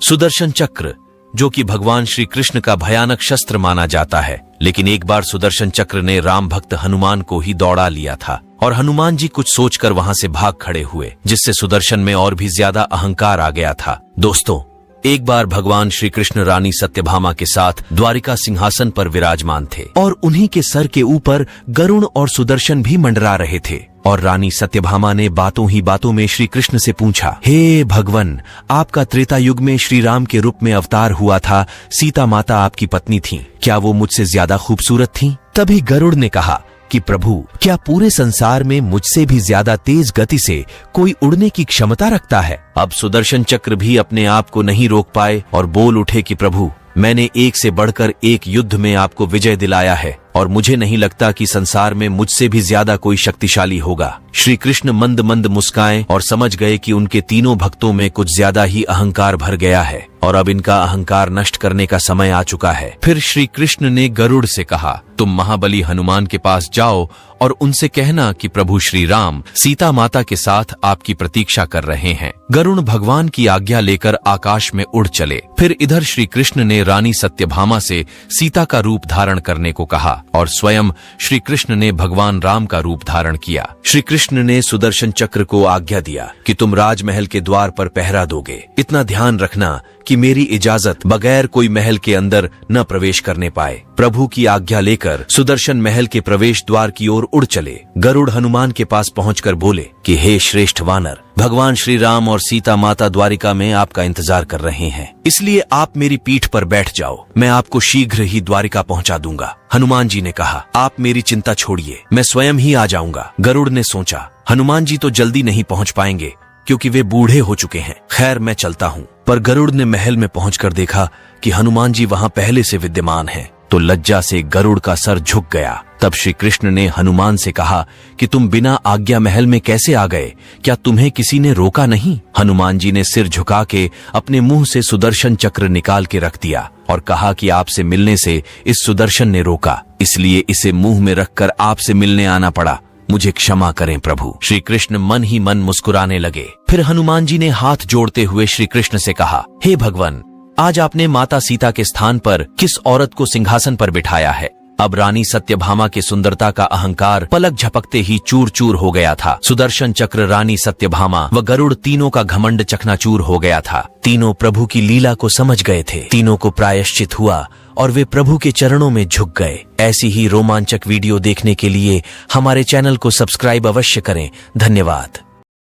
सुदर्शन चक्र, जो कि भगवान श्री कृष्ण का भयानक शस्त्र माना जाता है, लेकिन एक बार सुदर्शन चक्र ने राम भक्त हनुमान को ही दौड़ा लिया था और हनुमान जी कुछ सोचकर वहां से भाग खड़े हुए, जिससे सुदर्शन में और भी ज्यादा अहंकार आ गया था। दोस्तों, एक बार भगवान श्री कृष्ण रानी सत्यभामा के साथ द्वारिका सिंहासन पर विराजमान थे और उन्हीं के सर के ऊपर गरुण और सुदर्शन भी मंडरा रहे थे। और रानी सत्यभामा ने बातों ही बातों में श्री कृष्ण से पूछा, हे भगवन, आपका त्रेता युग में श्री राम के रूप में अवतार हुआ था, सीता माता आपकी पत्नी थी, क्या वो मुझसे ज्यादा खूबसूरत थी? तभी गरुड़ ने कहा कि प्रभु, क्या पूरे संसार में मुझसे भी ज्यादा तेज गति से कोई उड़ने की क्षमता रखता है? अब सुदर्शन चक्र भी अपने आप को नहीं रोक पाए और बोल उठे कि प्रभु, मैंने एक से बढ़कर एक युद्ध में आपको विजय दिलाया है और मुझे नहीं लगता कि संसार में मुझसे भी ज्यादा कोई शक्तिशाली होगा। श्री कृष्ण मंद मंद मुस्काए और समझ गए कि उनके तीनों भक्तों में कुछ ज्यादा ही अहंकार भर गया है और अब इनका अहंकार नष्ट करने का समय आ चुका है। फिर श्री कृष्ण ने गरुड़ से कहा, तुम महाबली हनुमान के पास जाओ और उनसे कहना कि प्रभु श्री राम सीता माता के साथ आपकी प्रतीक्षा कर रहे हैं। गरुड़ भगवान की आज्ञा लेकर आकाश में उड़ चले। फिर इधर श्री कृष्ण ने रानी सत्यभामा से सीता का रूप धारण करने को कहा और स्वयं श्री कृष्ण ने भगवान राम का रूप धारण किया। श्री कृष्ण ने सुदर्शन चक्र को आज्ञा दिया कि तुम राजमहल के द्वार पर पहरा दोगे। इतना ध्यान रखना कि मेरी इजाजत बगैर कोई महल के अंदर न प्रवेश करने पाए। प्रभु की आज्ञा लेकर सुदर्शन महल के प्रवेश द्वार की ओर उड़ चले। गरुड़ हनुमान के पास पहुंचकर बोले कि हे श्रेष्ठ वानर, भगवान श्री राम और सीता माता द्वारिका में आपका इंतजार कर रहे हैं, इसलिए आप मेरी पीठ पर बैठ जाओ, मैं आपको शीघ्र ही द्वारिका पहुंचा दूंगा। हनुमान जी ने कहा, आप मेरी चिंता छोड़िए, मैं स्वयं ही आ जाऊंगा। गरुड़ ने सोचा, हनुमान जी तो जल्दी नहीं पहुंच पाएंगे क्योंकि वे बूढ़े हो चुके हैं, खैर मैं चलता हूँ। पर गरुड़ ने महल में पहुंचकर देखा कि हनुमान जी वहां पहले से विद्यमान हैं, तो लज्जा से गरुड़ का सर झुक गया। तब श्री कृष्ण ने हनुमान से कहा कि तुम बिना आज्ञा महल में कैसे आ गए? क्या तुम्हें किसी ने रोका नहीं? हनुमान जी ने सिर झुका के अपने मुंह से सुदर्शन चक्र निकाल के रख दिया और कहा कि आपसे मिलने से इस सुदर्शन ने रोका, इसलिए इसे मुंह में रखकर आपसे मिलने आना पड़ा, मुझे क्षमा करें प्रभु। श्री कृष्ण मन ही मन मुस्कुराने लगे। फिर हनुमान जी ने हाथ जोड़ते हुए श्री कृष्ण से कहा, हे भगवान, आज आपने माता सीता के स्थान पर किस औरत को सिंहासन पर बिठाया है? अब रानी सत्यभामा के सुंदरता का अहंकार पलक झपकते ही चूर चूर हो गया था। सुदर्शन चक्र, रानी सत्यभामा व गरुड़, तीनों का घमंड चकनाचूर हो गया था। तीनों प्रभु की लीला को समझ गए थे। तीनों को प्रायश्चित हुआ और वे प्रभु के चरणों में झुक गए। ऐसी ही रोमांचक वीडियो देखने के लिए हमारे चैनल को सब्सक्राइब अवश्य करें। धन्यवाद।